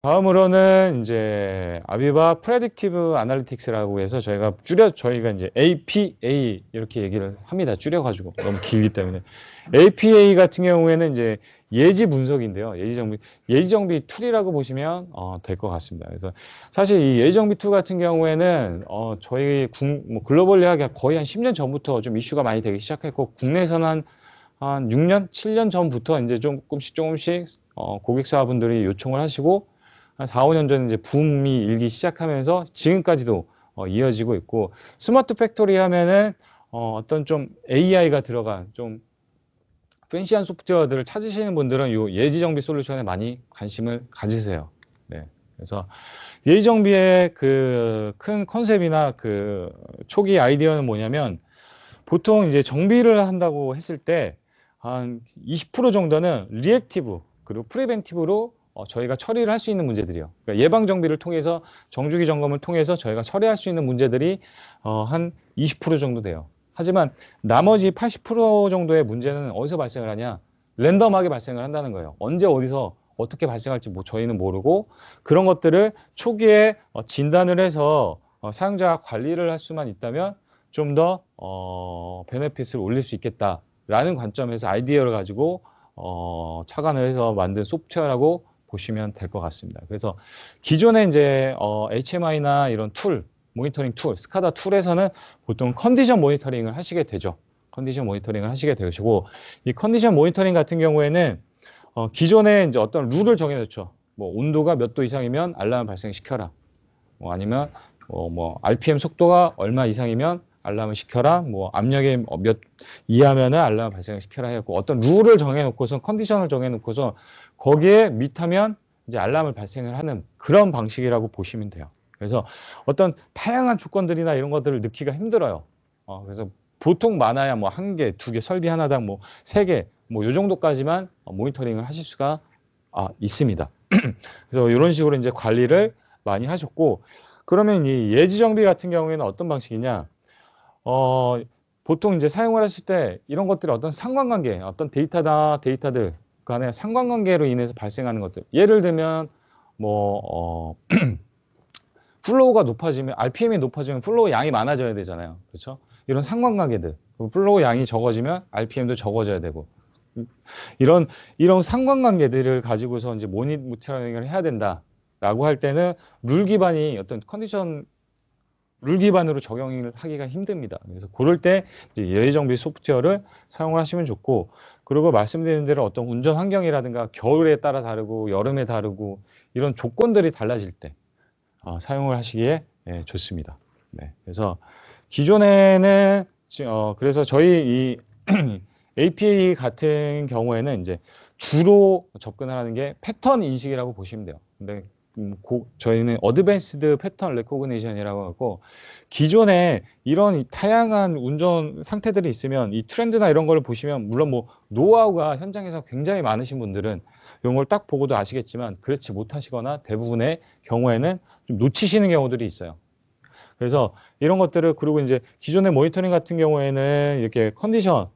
다음으로는 이제 아비바 프레딕티브 아날리틱스라고 해서 저희가 이제 APA 이렇게 얘기를 합니다. 줄여가지고 너무 길기 때문에. APA 같은 경우에는 이제 예지 분석인데요. 예지 정비 툴이라고 보시면 될 것 같습니다. 그래서 사실 이 예지 정비 툴 같은 경우에는 저희 뭐 글로벌 예학이 거의 한 10년 전부터 좀 이슈가 많이 되기 시작했고, 국내에서는 한 6년, 7년 전부터 이제 조금씩 고객사분들이 요청을 하시고, 한 4, 5년 전에 이제 붐이 일기 시작하면서 지금까지도 이어지고 있고, 스마트 팩토리 하면은 어떤 좀 AI가 들어간 좀 팬시한 소프트웨어들을 찾으시는 분들은 요 예지 정비 솔루션에 많이 관심을 가지세요. 네. 그래서 예지 정비의 그 큰 컨셉이나 그 초기 아이디어는 뭐냐면, 보통 이제 정비를 한다고 했을 때 한 20% 정도는 리액티브 그리고 프리벤티브로 저희가 처리를 할 수 있는 문제들이요. 그러니까 예방 정비를 통해서 정주기 점검을 통해서 저희가 처리할 수 있는 문제들이 한 20% 정도 돼요. 하지만 나머지 80% 정도의 문제는 어디서 발생을 하냐? 랜덤하게 발생을 한다는 거예요. 언제 어디서 어떻게 발생할지 저희는 모르고, 그런 것들을 초기에 진단을 해서 사용자 관리를 할 수만 있다면 좀 더 베네핏을 올릴 수 있겠다라는 관점에서 아이디어를 가지고 착안을 해서 만든 소프트웨어라고 보시면 될 것 같습니다. 그래서 기존에 이제 HMI나 이런 툴, 모니터링 툴, 스카다 툴에서는 보통 컨디션 모니터링을 하시게 되죠. 컨디션 모니터링을 하시게 되시고, 이 컨디션 모니터링 같은 경우에는 기존에 이제 어떤 룰을 정해놓죠. 뭐 온도가 몇 도 이상이면 알람을 발생시켜라. 뭐 아니면 뭐 RPM 속도가 얼마 이상이면 알람을 시켜라. 뭐 압력이 몇 이하면은 알람 발생을 시켜라 해갖고 어떤 룰을 정해놓고서, 컨디션을 정해놓고서 거기에 밑하면 이제 알람을 발생을 하는 그런 방식이라고 보시면 돼요. 그래서 어떤 다양한 조건들이나 이런 것들을 넣기가 힘들어요. 그래서 보통 많아야 뭐 1개, 2개, 설비 하나당 뭐 3개, 뭐 요 정도까지만 모니터링을 하실 수가 있습니다. 그래서 이런 식으로 이제 관리를 많이 하셨고, 그러면 이 예지 정비 같은 경우에는 어떤 방식이냐? 보통 이제 사용을 하실 때 이런 것들이 어떤 상관관계, 어떤 데이터들 간의 상관관계로 인해서 발생하는 것들. 예를 들면 뭐 플로우가 높아지면, RPM이 높아지면 플로우 양이 많아져야 되잖아요. 그렇죠? 이런 상관관계들. 플로우 양이 적어지면 RPM도 적어져야 되고. 이런 상관관계들을 가지고서 이제 모니터링을 해야 된다라고 할 때는 룰 기반이 어떤 컨디션 룰 기반으로 적용을 하기가 힘듭니다. 그래서 그럴 때 이제 예지 정비 소프트웨어를 사용을 하시면 좋고, 그리고 말씀드린 대로 어떤 운전 환경이라든가 겨울에 따라 다르고 여름에 다르고 이런 조건들이 달라질 때 사용을 하시기에 좋습니다. 네. 그래서 기존에는 그래서 저희 이 APA 같은 경우에는 이제 주로 접근을 하는 게 패턴 인식이라고 보시면 돼요. 근데 저희는 어드밴스드 패턴 레코그니션이라고 하고, 기존에 이런 다양한 운전 상태들이 있으면 이 트렌드나 이런 걸 보시면, 물론 뭐 노하우가 현장에서 굉장히 많으신 분들은 이런 걸 딱 보고도 아시겠지만, 그렇지 못하시거나 대부분의 경우에는 좀 놓치시는 경우들이 있어요. 그래서 이런 것들을, 그리고 이제 기존의 모니터링 같은 경우에는 이렇게 컨디션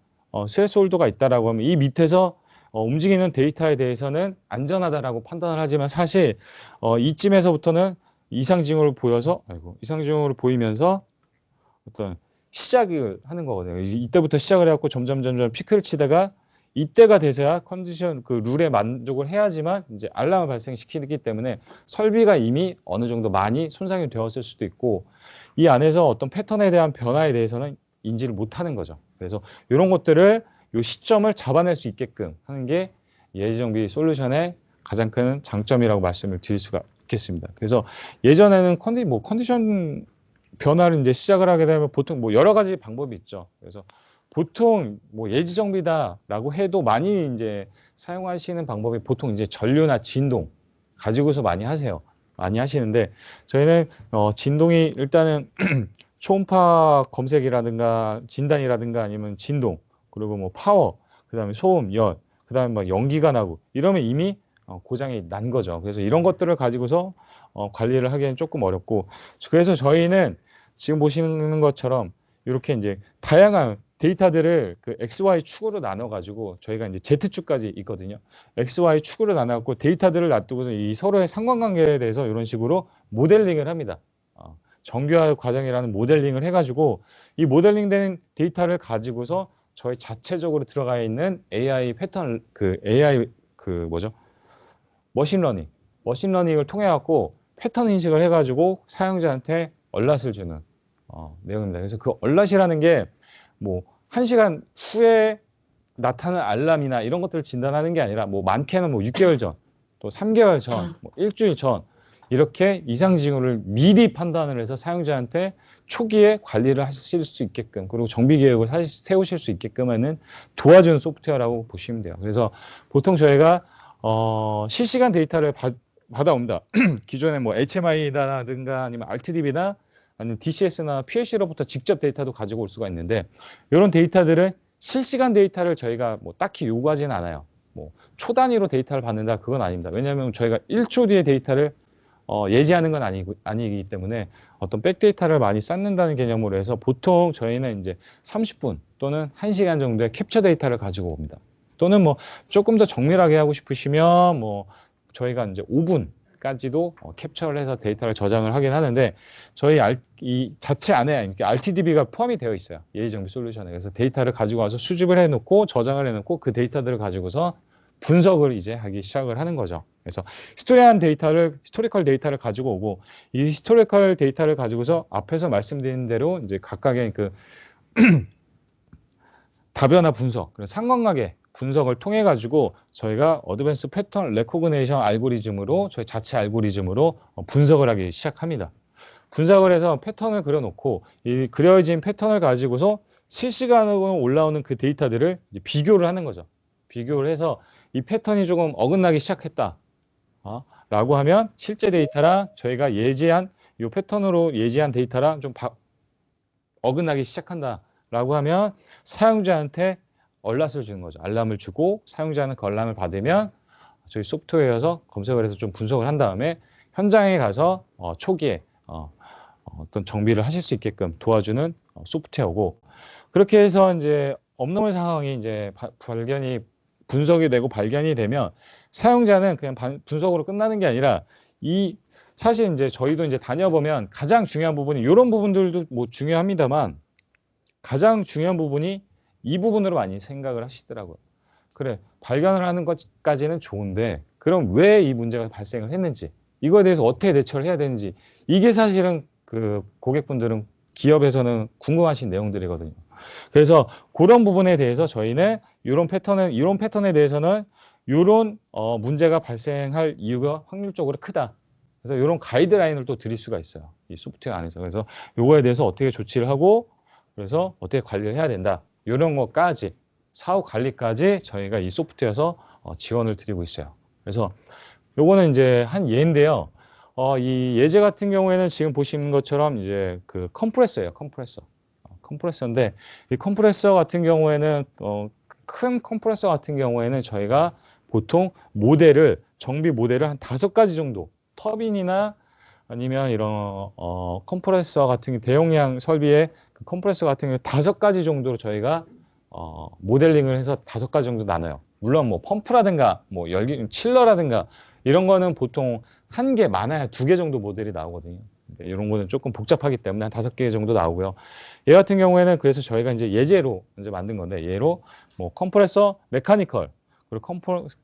스레스홀드가 있다라고 하면 이 밑에서 움직이는 데이터에 대해서는 안전하다라고 판단을 하지만, 사실 이쯤에서부터는 이상 징후를 보이면서 어떤 시작을 하는 거거든요. 이때부터 시작을 해갖고 점점 피크를 치다가, 이때가 돼서야 컨디션 그 룰에 만족을 해야지만 이제 알람을 발생시키기 때문에 설비가 이미 어느 정도 많이 손상이 되었을 수도 있고, 이 안에서 어떤 패턴에 대한 변화에 대해서는 인지를 못하는 거죠. 그래서 이런 것들을, 이 시점을 잡아낼 수 있게끔 하는 게 예지 정비 솔루션의 가장 큰 장점이라고 말씀을 드릴 수가 있겠습니다. 그래서 예전에는 컨디션 변화를 이제 시작을 하게 되면 보통 뭐 여러 가지 방법이 있죠. 그래서 보통 뭐 예지 정비다라고 해도 많이 이제 사용하시는 방법이 보통 이제 전류나 진동 가지고서 많이 하세요. 많이 하시는데, 저희는 진동이 일단은 초음파 검색이라든가 진단이라든가 아니면 진동, 그리고 뭐 파워, 그다음에 소음, 열, 그다음에 막 연기가 나고 이러면 이미 고장이 난 거죠. 그래서 이런 것들을 가지고서 관리를 하기에는 조금 어렵고, 그래서 저희는 지금 보시는 것처럼 이렇게 이제 다양한 데이터들을 그 XY 축으로 나눠 가지고 저희가 이제 Z축까지 있거든요. XY 축으로 나눠 갖고 데이터들을 놔두고서 이 서로의 상관관계에 대해서 이런 식으로 모델링을 합니다. 정교화 과정이라는 모델링을 해 가지고 이 모델링된 데이터를 가지고서 저희 자체적으로 들어가 있는 AI 패턴 AI 뭐죠? 머신러닝을 통해 갖고 패턴 인식을 해 가지고 사용자한테 얼랏을 주는 내용입니다. 그래서 그 얼랏이라는 게 뭐 1시간 후에 나타나는 알람이나 이런 것들을 진단하는 게 아니라 뭐 많게는 뭐 6개월 전, 또 3개월 전, 뭐 일주일 전 이렇게 이상 징후를 미리 판단을 해서 사용자한테 초기에 관리를 하실 수 있게끔, 그리고 정비 계획을 세우실 수 있게끔 하는 도와주는 소프트웨어라고 보시면 돼요. 그래서 보통 저희가 실시간 데이터를 받아옵니다. 기존에 뭐 HMI라든가 아니면 RTDB나 아니면 DCS나 PLC로부터 직접 데이터도 가지고 올 수가 있는데, 이런 데이터들은 실시간 데이터를 저희가 뭐 딱히 요구하지는 않아요. 뭐 초 단위로 데이터를 받는다, 그건 아닙니다. 왜냐하면 저희가 1초 뒤에 데이터를 예지하는 건 아니기 때문에 어떤 백데이터를 많이 쌓는다는 개념으로 해서 보통 저희는 이제 30분 또는 1시간 정도의 캡처 데이터를 가지고 옵니다. 또는 뭐 조금 더 정밀하게 하고 싶으시면 뭐 저희가 이제 5분까지도 캡처를 해서 데이터를 저장을 하긴 하는데, 저희 이 자체 안에 RTDB가 포함이 되어 있어요. 예의정비 솔루션에. 그래서 데이터를 가지고 와서 수집을 해놓고 저장을 해놓고 그 데이터들을 가지고서 분석을 이제 하기 시작을 하는 거죠. 그래서 히스토리컬 데이터를 가지고 오고, 이 히스토리컬 데이터를 가지고서 앞에서 말씀드린 대로 이제 각각의 그 다변화 분석, 상관관계 분석을 통해 가지고 저희가 어드밴스 패턴 레코그네이션 알고리즘으로, 저희 자체 알고리즘으로 분석을 하기 시작합니다. 분석을 해서 패턴을 그려놓고, 이 그려진 패턴을 가지고서 실시간으로 올라오는 그 데이터들을 이제 비교를 하는 거죠. 비교를 해서 이 패턴이 조금 어긋나기 시작했다 라고 하면 실제 데이터랑 저희가 예지한 이 패턴으로 예지한 데이터랑 좀 어긋나기 시작한다 라고 하면 사용자한테 얼랏을 주는 거죠. 알람을 주고 사용자는 그 알람을 받으면 저희 소프트웨어에서 검색을 해서 좀 분석을 한 다음에 현장에 가서 초기에 어떤 정비를 하실 수 있게끔 도와주는 소프트웨어고, 그렇게 해서 이제 업무의 상황이 이제 분석이 되고 발견이 되면 사용자는 그냥 분석으로 끝나는 게 아니라, 사실 이제 저희도 이제 다녀보면 가장 중요한 부분이, 이런 부분들도 뭐 중요합니다만 가장 중요한 부분이 이 부분으로 많이 생각을 하시더라고요. 그래, 발견을 하는 것까지는 좋은데 그럼 왜 이 문제가 발생을 했는지, 이거에 대해서 어떻게 대처를 해야 되는지, 이게 사실은 그 고객분들은 기업에서는 궁금하신 내용들이거든요. 그래서 그런 부분에 대해서 저희는 이런 패턴에 대해서는 이런 문제가 발생할 이유가 확률적으로 크다. 그래서 이런 가이드라인을 또 드릴 수가 있어요. 이 소프트웨어 안에서. 그래서 이거에 대해서 어떻게 조치를 하고, 그래서 어떻게 관리를 해야 된다. 이런 것까지, 사후 관리까지 저희가 이 소프트웨어에서 지원을 드리고 있어요. 그래서 요거는 이제 한 예인데요. 이 예제 같은 경우에는 지금 보시는 것처럼 이제 그 컴프레서예요. 컴프레서인데, 이 컴프레서 같은 경우에는 큰 컴프레서 같은 경우에는 저희가 보통 정비 모델을 한 5가지 정도, 터빈이나 아니면 이런 컴프레서 같은 대용량 설비의 그 컴프레서 같은 경우 5가지 정도로 저희가 모델링을 해서 5가지 정도 나눠요. 물론 뭐 펌프라든가 뭐 칠러라든가 이런 거는 보통 1개, 많아야 2개 정도 모델이 나오거든요. 이런 거는 조금 복잡하기 때문에 한 5개 정도 나오고요. 얘 같은 경우에는 그래서 저희가 이제 예제로 이제 만든 건데, 얘로 뭐 컴프레서 메카니컬, 그리고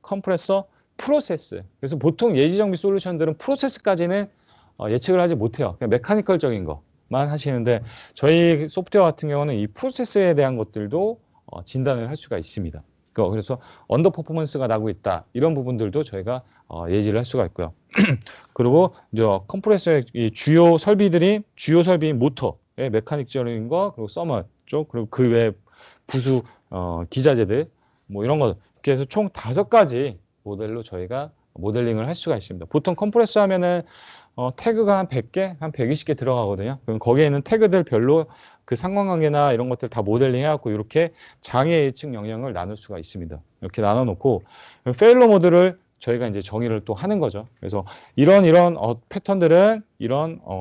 컴프레서 프로세스. 그래서 보통 예지 정비 솔루션들은 프로세스까지는 예측을 하지 못해요. 그냥 메카니컬적인 것만 하시는데, 저희 소프트웨어 같은 경우는 이 프로세스에 대한 것들도 진단을 할 수가 있습니다. 그래서 언더 퍼포먼스가 나고 있다, 이런 부분들도 저희가 예지를 할 수가 있고요. 그리고 이제 컴프레서의 이 주요 설비인 모터의 메카닉적인 거, 그리고 서머 쪽, 그리고 그 외 부수 기자재들 뭐 이런 거, 이렇게 해서 총 5가지 모델로 저희가 모델링을 할 수가 있습니다. 보통 컴프레서 하면은 태그가 한 100개, 한 120개 들어가거든요. 그럼 거기에 있는 태그들별로 그 상관관계나 이런 것들 다 모델링 해갖고 이렇게 장애 예측 영역을 나눌 수가 있습니다. 이렇게 나눠놓고 페일러 모드를 저희가 이제 정의를 또 하는 거죠. 그래서 이런 패턴들은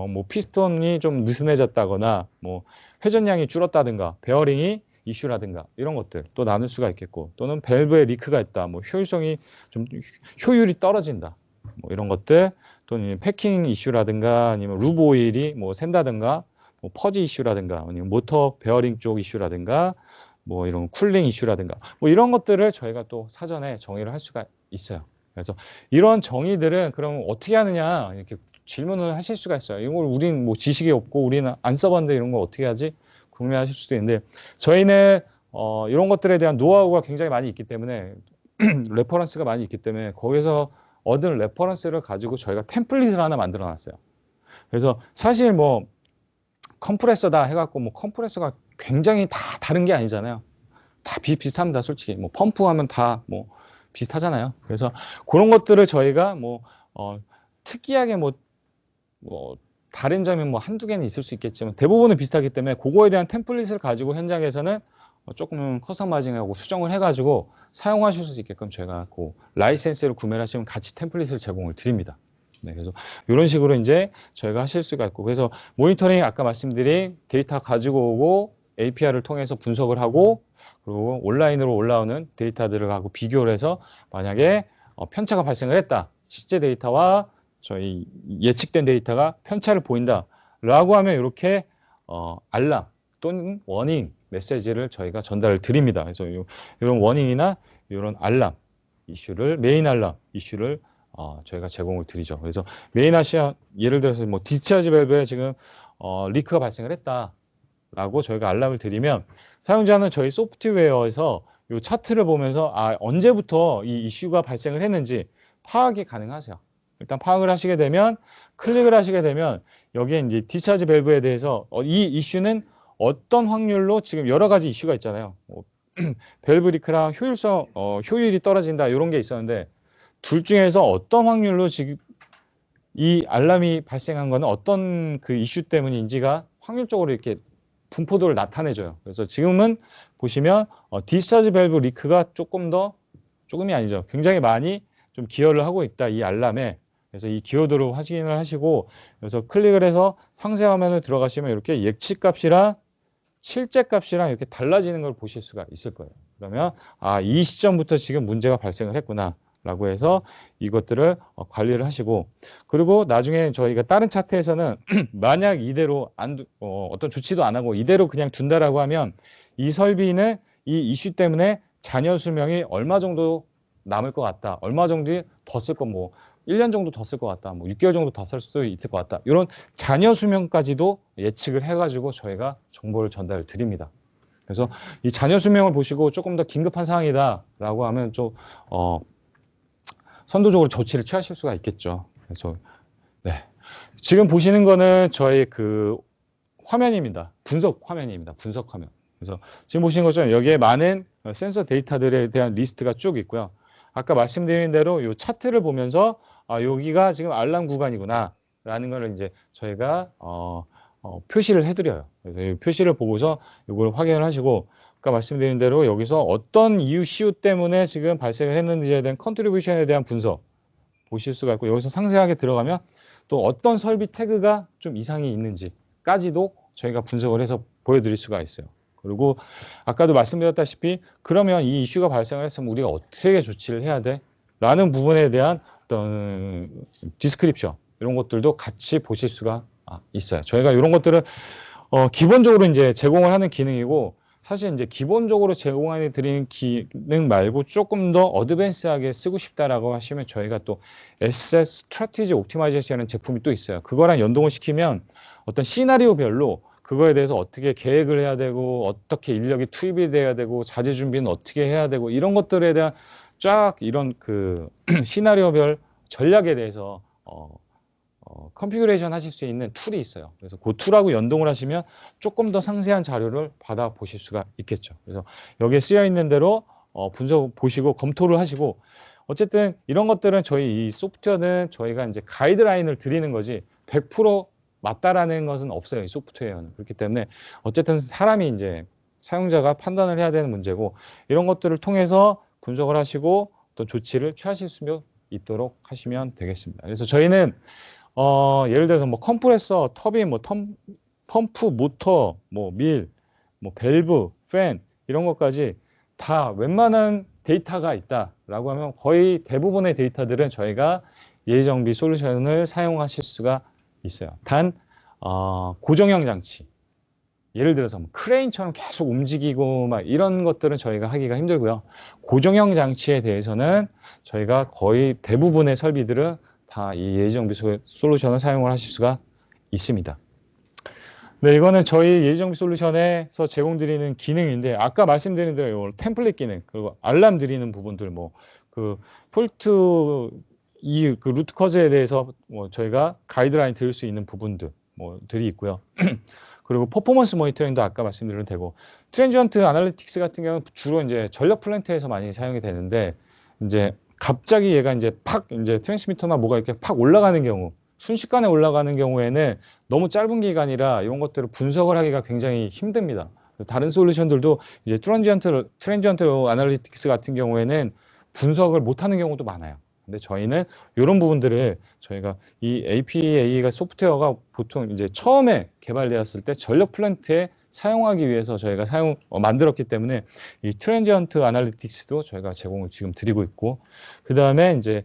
뭐 피스톤이 좀 느슨해졌다거나 뭐 회전량이 줄었다든가 베어링이 이슈라든가 이런 것들 또 나눌 수가 있겠고, 또는 밸브에 리크가 있다, 뭐 효율성이 좀 효율이 떨어진다, 뭐 이런 것들, 또는 패킹 이슈라든가 아니면 루브 오일이 뭐 샌다든가, 뭐 퍼지 이슈라든가 아니면 모터 베어링 쪽 이슈라든가 뭐 이런 쿨링 이슈라든가 뭐 이런 것들을 저희가 또 사전에 정의를 할 수가 있어요. 그래서 이런 정의들은 그럼 어떻게 하느냐 이렇게 질문을 하실 수가 있어요. 이걸 우린 뭐 지식이 없고 우리는 안 써봤는데 이런 거 어떻게 하지? 궁금해하실 수도 있는데, 저희는 이런 것들에 대한 노하우가 굉장히 많이 있기 때문에 레퍼런스가 많이 있기 때문에 거기서 얻은 레퍼런스를 가지고 저희가 템플릿을 하나 만들어 놨어요. 그래서 사실 뭐 컴프레서다 해갖고 뭐 컴프레서가 굉장히 다 다른 게 아니잖아요. 다 비슷비슷합니다, 솔직히. 뭐 펌프하면 다 뭐 비슷하잖아요. 그래서 그런 것들을 저희가 뭐 특이하게 뭐 다른 점이 뭐 한두 개는 있을 수 있겠지만 대부분은 비슷하기 때문에 그거에 대한 템플릿을 가지고 현장에서는 조금 커스터마이징하고 수정을 해가지고 사용하실 수 있게끔 저희가 그 라이센스를 구매를 하시면 같이 템플릿을 제공을 드립니다. 네, 그래서 이런 식으로 이제 저희가 하실 수가 있고, 그래서 모니터링 아까 말씀드린 데이터 가지고 오고 API를 통해서 분석을 하고, 그리고 온라인으로 올라오는 데이터들을 하고 비교를 해서 만약에 편차가 발생을 했다, 실제 데이터와 저희 예측된 데이터가 편차를 보인다라고 하면 이렇게 알람 또는 워닝 메시지를 저희가 전달을 드립니다. 그래서 이런 워닝이나 이런 알람 이슈를, 메인 알람 이슈를 저희가 제공을 드리죠. 그래서 메인 아시아, 예를 들어서 뭐 디스차지 밸브에 지금 리크가 발생을 했다라고 저희가 알람을 드리면 사용자는 저희 소프트웨어에서 이 차트를 보면서 언제부터 이 이슈가 발생을 했는지 파악이 가능하세요. 일단 파악을 하시게 되면, 클릭을 하시게 되면 여기에 이제 디스차지 밸브에 대해서 이 이슈는 어떤 확률로, 지금 여러 가지 이슈가 있잖아요. 밸브 리크랑 효율이 떨어진다 이런 게 있었는데, 둘 중에서 어떤 확률로 지금 이 알람이 발생한 거는 어떤 그 이슈 때문인지가 확률적으로 이렇게 분포도를 나타내줘요. 그래서 지금은 보시면 디스차지 밸브 리크가 조금이 아니죠, 굉장히 많이 좀 기여를 하고 있다, 이 알람에. 그래서 이 기여도를 확인을 하시고, 그래서 클릭을 해서 상세 화면을 들어가시면 이렇게 예측 값이랑 실제 값이랑 이렇게 달라지는 걸 보실 수가 있을 거예요. 그러면 이 시점부터 지금 문제가 발생을 했구나 라고 해서 이것들을 관리를 하시고, 그리고 나중에 저희가 다른 차트에서는 만약 이대로 어떤 조치도 안 하고 이대로 그냥 둔다라고 하면 이 설비는 이 이슈 때문에 잔여 수명이 얼마 정도 남을 것 같다, 얼마 정도 더 쓸 거, 뭐 1년 정도 더 쓸 것 같다, 뭐 6개월 정도 더 쓸 수 있을 것 같다, 이런 잔여 수명까지도 예측을 해가지고 저희가 정보를 전달을 드립니다. 그래서 이 잔여 수명을 보시고 조금 더 긴급한 상황이다라고 하면 좀 선도적으로 조치를 취하실 수가 있겠죠. 그래서 네, 지금 보시는 거는 저희 그 화면입니다. 분석 화면입니다. 분석 화면. 그래서 지금 보시는 것처럼 여기에 많은 센서 데이터들에 대한 리스트가 쭉 있고요. 아까 말씀드린 대로 이 차트를 보면서 여기가 지금 알람 구간이구나 라는 거를 이제 저희가 표시를 해드려요. 그래서 이 표시를 보고서 이걸 확인을 하시고, 아까 말씀드린 대로 여기서 어떤 이슈 때문에 지금 발생을 했는지에 대한 컨트리뷰션에 대한 분석 보실 수가 있고, 여기서 상세하게 들어가면 또 어떤 설비 태그가 좀 이상이 있는지까지도 저희가 분석을 해서 보여드릴 수가 있어요. 그리고 아까도 말씀드렸다시피 그러면 이 이슈가 발생을 했으면 우리가 어떻게 조치를 해야 돼? 라는 부분에 대한 어떤 디스크립션, 이런 것들도 같이 보실 수가 있어요. 저희가 이런 것들은 기본적으로 이제 제공을 하는 기능이고, 사실 이제 기본적으로 제공해 드리는 기능 말고 조금 더 어드밴스하게 쓰고 싶다라고 하시면 저희가 또 SS 스트래티지 옵티마이제이션이라는 제품이 또 있어요. 그거랑 연동을 시키면 어떤 시나리오별로 그거에 대해서 어떻게 계획을 해야 되고, 어떻게 인력이 투입이 돼야 되고, 자재 준비는 어떻게 해야 되고, 이런 것들에 대한 쫙 이런 그 시나리오별 전략에 대해서 컨피그레이션 하실 수 있는 툴이 있어요. 그래서 그 툴하고 연동을 하시면 조금 더 상세한 자료를 받아 보실 수가 있겠죠. 그래서 여기에 쓰여 있는 대로 분석 보시고 검토를 하시고, 어쨌든 이런 것들은 저희 이 소프트웨어는 저희가 이제 가이드라인을 드리는 거지 100% 맞다라는 것은 없어요, 이 소프트웨어는. 그렇기 때문에 어쨌든 사람이 이제 사용자가 판단을 해야 되는 문제고, 이런 것들을 통해서 분석을 하시고 또 조치를 취하실 수 있도록 하시면 되겠습니다. 그래서 저희는 예를 들어서 뭐 컴프레서, 터빈, 뭐 펌프, 모터, 뭐 밀, 뭐 밸브, 팬, 이런 것까지 다 웬만한 데이터가 있다라고 하면 거의 대부분의 데이터들은 저희가 예정비 솔루션을 사용하실 수가 있어요. 단 고정형 장치, 예를 들어서 뭐 크레인처럼 계속 움직이고 막 이런 것들은 저희가 하기가 힘들고요. 고정형 장치에 대해서는 저희가 거의 대부분의 설비들은 다 이 예정비 솔루션을 사용을 하실 수가 있습니다. 네, 이거는 저희 예정비 솔루션에서 제공드리는 기능인데, 아까 말씀드린 대로 템플릿 기능, 그리고 알람 드리는 부분들, 뭐 그 폴트 그 루트 커즈에 대해서 뭐 저희가 가이드라인 드릴 수 있는 부분들 뭐들이 있고요. 그리고 퍼포먼스 모니터링도 아까 말씀드린 되고, 트랜지언트 아날리틱스 같은 경우는 주로 이제 전력 플랜트에서 많이 사용이 되는데, 이제 갑자기 얘가 이제 팍 이제 트랜스미터나 뭐가 이렇게 팍 올라가는 경우, 순식간에 올라가는 경우에는 너무 짧은 기간이라 이런 것들을 분석을 하기가 굉장히 힘듭니다. 다른 솔루션들도 이제 트랜지언트 아날리틱스 같은 경우에는 분석을 못하는 경우도 많아요. 근데 저희는 이런 부분들을 저희가 이 APA가 소프트웨어가 보통 이제 처음에 개발되었을 때 전력 플랜트에 사용하기 위해서 저희가 만들었기 때문에 이 트랜지언트 아날리틱스도 저희가 제공을 지금 드리고 있고, 그 다음에 이제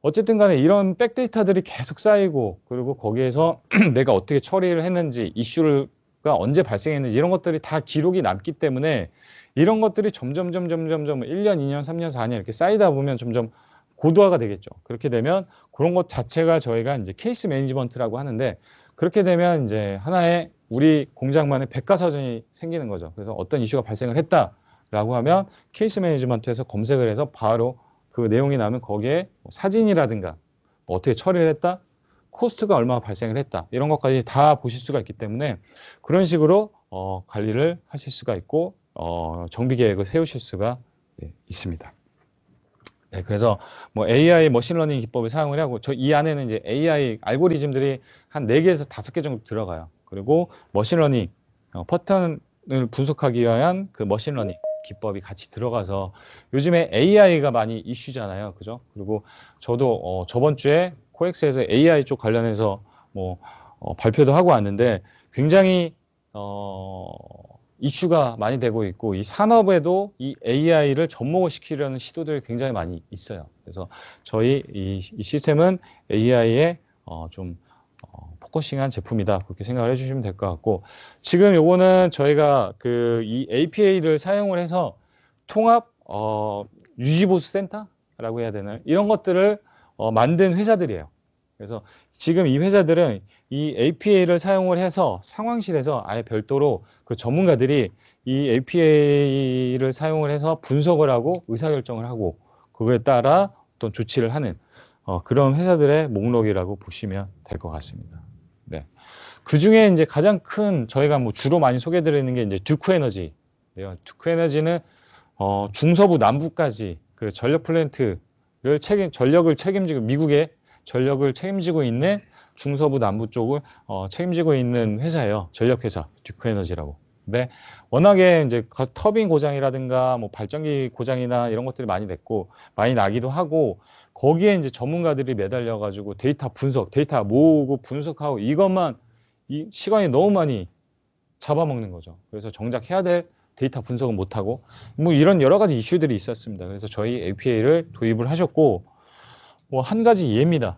어쨌든 간에 이런 백데이터들이 계속 쌓이고, 그리고 거기에서 내가 어떻게 처리를 했는지, 이슈가 언제 발생했는지 이런 것들이 다 기록이 남기 때문에 이런 것들이 점점 1년, 2년, 3년, 4년 이렇게 쌓이다 보면 점점 고도화가 되겠죠. 그렇게 되면 그런 것 자체가 저희가 이제 케이스 매니지먼트라고 하는데, 그렇게 되면 이제 하나의 우리 공장만의 백과사전이 생기는 거죠. 그래서 어떤 이슈가 발생을 했다라고 하면 케이스 매니지먼트에서 검색을 해서 바로 그 내용이 나오면 거기에 사진이라든가 뭐 어떻게 처리를 했다, 코스트가 얼마나 발생을 했다, 이런 것까지 다 보실 수가 있기 때문에 그런 식으로 관리를 하실 수가 있고 정비 계획을 세우실 수가 있습니다. 네, 그래서 뭐 AI 머신러닝 기법을 사용을 하고, 이 안에는 이제 AI 알고리즘들이 한 4개에서 5개 정도 들어가요. 그리고 머신러닝 패턴을 분석하기 위한 그 머신러닝 기법이 같이 들어가서, 요즘에 AI가 많이 이슈잖아요. 그죠? 그리고 저도 저번 주에 코엑스에서 AI 쪽 관련해서 뭐 발표도 하고 왔는데, 굉장히 이슈가 많이 되고 있고, 이 산업에도 이 AI를 접목을 시키려는 시도들이 굉장히 많이 있어요. 그래서 저희 이 시스템은 AI에 좀 포커싱한 제품이다, 그렇게 생각을 해주시면 될 것 같고, 지금 요거는 저희가 그 이 APA를 사용을 해서 통합 유지보수 센터라고 해야 되나요? 이런 것들을 만든 회사들이에요. 그래서 지금 이 회사들은 이 APA를 사용을 해서 상황실에서 아예 별도로 그 전문가들이 이 APA를 사용을 해서 분석을 하고 의사결정을 하고 그거에 따라 어떤 조치를 하는 그런 회사들의 목록이라고 보시면 될 것 같습니다. 네. 그 중에 이제 가장 큰, 저희가 뭐 주로 많이 소개해 드리는 게 이제 듀크 에너지. 듀크 에너지는 중서부 남부까지 그 전력 플랜트를 전력을 책임지고, 미국의 전력을 책임지고 있는 중서부 남부 쪽을 책임지고 있는 회사예요. 전력회사 듀크 에너지라고. 근데 워낙에 이제 터빈 고장이라든가 뭐 발전기 고장이나 이런 것들이 많이 됐고 많이 나기도 하고, 거기에 이제 전문가들이 매달려 가지고 데이터 분석, 데이터 모으고 분석하고, 이것만 이 시간이 너무 많이 잡아먹는 거죠. 그래서 정작 해야 될 데이터 분석은 못하고, 뭐 이런 여러 가지 이슈들이 있었습니다. 그래서 저희 APA를 도입을 하셨고, 뭐 한 가지 예입니다.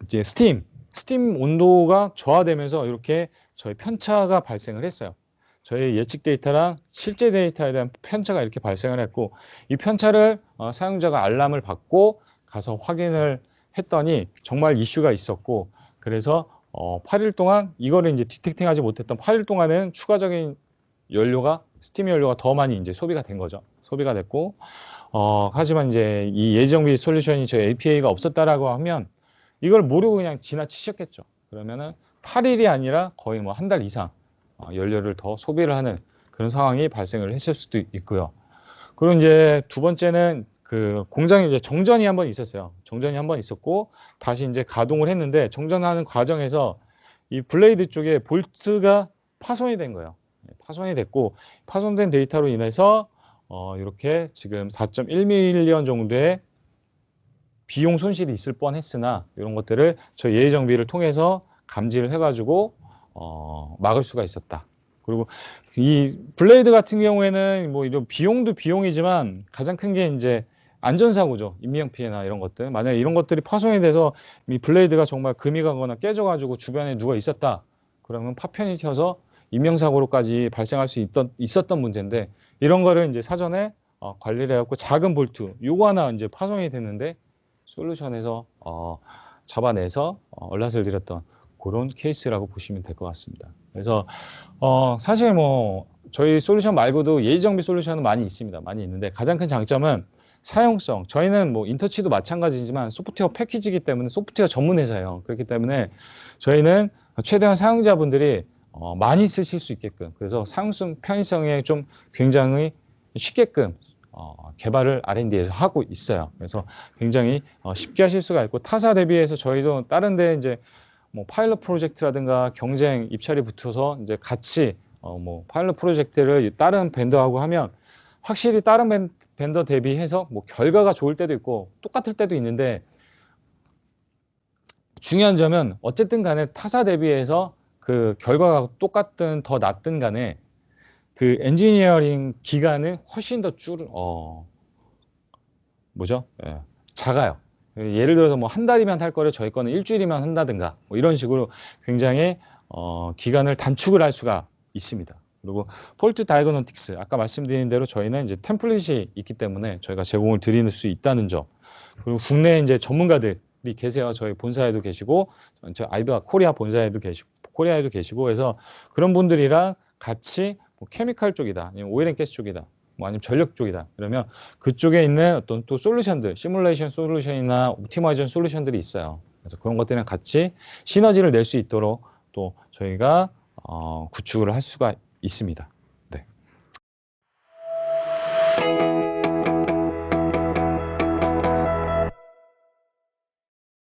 이제 스팀 온도가 저하되면서 이렇게 저희 편차가 발생을 했어요. 저희 예측 데이터랑 실제 데이터에 대한 편차가 이렇게 발생을 했고, 이 편차를 사용자가 알람을 받고 가서 확인을 했더니 정말 이슈가 있었고, 그래서 8일 동안 이거를 이제 디텍팅하지 못했던 8일 동안은 추가적인 연료가, 스팀 연료가 더 많이 이제 소비가 된 거죠. 소비가 됐고, 하지만 이제 이 예정비 솔루션이 저희 APA가 없었다라고 하면 이걸 모르고 그냥 지나치셨겠죠. 그러면은 8일이 아니라 거의 뭐 한 달 이상 연료를 더 소비를 하는 그런 상황이 발생을 했을 수도 있고요. 그리고 이제 두 번째는 그 공장에 이제 정전이 한번 있었어요. 정전이 한번 있었고 다시 이제 가동을 했는데, 정전하는 과정에서 이 블레이드 쪽에 볼트가 파손이 된 거예요. 파손이 됐고, 파손된 데이터로 인해서 이렇게 지금 4.1밀리언 정도의 비용 손실이 있을 뻔했으나, 이런 것들을 저희 예정비를 통해서 감지를 해가지고 막을 수가 있었다. 그리고 이 블레이드 같은 경우에는 뭐 이런 비용도 비용이지만 가장 큰 게 이제 안전사고죠. 인명피해나 이런 것들. 만약에 이런 것들이 파손이 돼서 이 블레이드가 정말 금이 가거나 깨져가지고 주변에 누가 있었다. 그러면 파편이 튀어서 인명사고로까지 발생할 수 있었던 문제인데 이런 거를 이제 사전에 관리를 해갖고 작은 볼트 요거 하나 이제 파손이 됐는데 솔루션에서 잡아내서 얼랏을 드렸던 그런 케이스라고 보시면 될 것 같습니다. 그래서 사실 뭐 저희 솔루션 말고도 예지정비 솔루션은 많이 있습니다. 많이 있는데 가장 큰 장점은 사용성. 저희는 뭐 인터치도 마찬가지지만 소프트웨어 패키지이기 때문에 소프트웨어 전문 회사예요. 그렇기 때문에 저희는 최대한 사용자분들이 많이 쓰실 수 있게끔 그래서 사용성 편의성에 좀 굉장히 쉽게끔 개발을 R&D에서 하고 있어요. 그래서 굉장히 쉽게 하실 수가 있고 타사 대비해서 저희도 다른 데 이제 뭐 파일럿 프로젝트라든가 경쟁 입찰이 붙어서 이제 같이 뭐 파일럿 프로젝트를 다른 벤더하고 하면 확실히 다른 벤더 대비해서 뭐 결과가 좋을 때도 있고 똑같을 때도 있는데 중요한 점은 어쨌든 간에 타사 대비해서 그 결과가 똑같든 더 낫든 간에 그 엔지니어링 기간은 훨씬 더 작아요. 예를 들어서 뭐 한 달이면 할 거를 저희 거는 일주일이면 한다든가 뭐 이런 식으로 굉장히 기간을 단축을 할 수가 있습니다. 그리고 폴트 다이그노틱스 아까 말씀드린 대로 저희는 이제 템플릿이 있기 때문에 저희가 제공을 드릴 수 있다는 점. 그리고 국내 이제 전문가들이 계세요. 저희 본사에도 계시고 저 아이비아 코리아 본사에도 계시고 코리아에도 계시고 해서 그런 분들이랑 같이 뭐 케미칼 쪽이다, 아니면 오일 앤 가스 쪽이다, 뭐 아니면 전력 쪽이다. 그러면 그쪽에 있는 어떤 또 솔루션들, 시뮬레이션 솔루션이나 옵티마이전 솔루션들이 있어요. 그래서 그런 것들이랑 같이 시너지를 낼 수 있도록 또 저희가 구축을 할 수가 있습니다.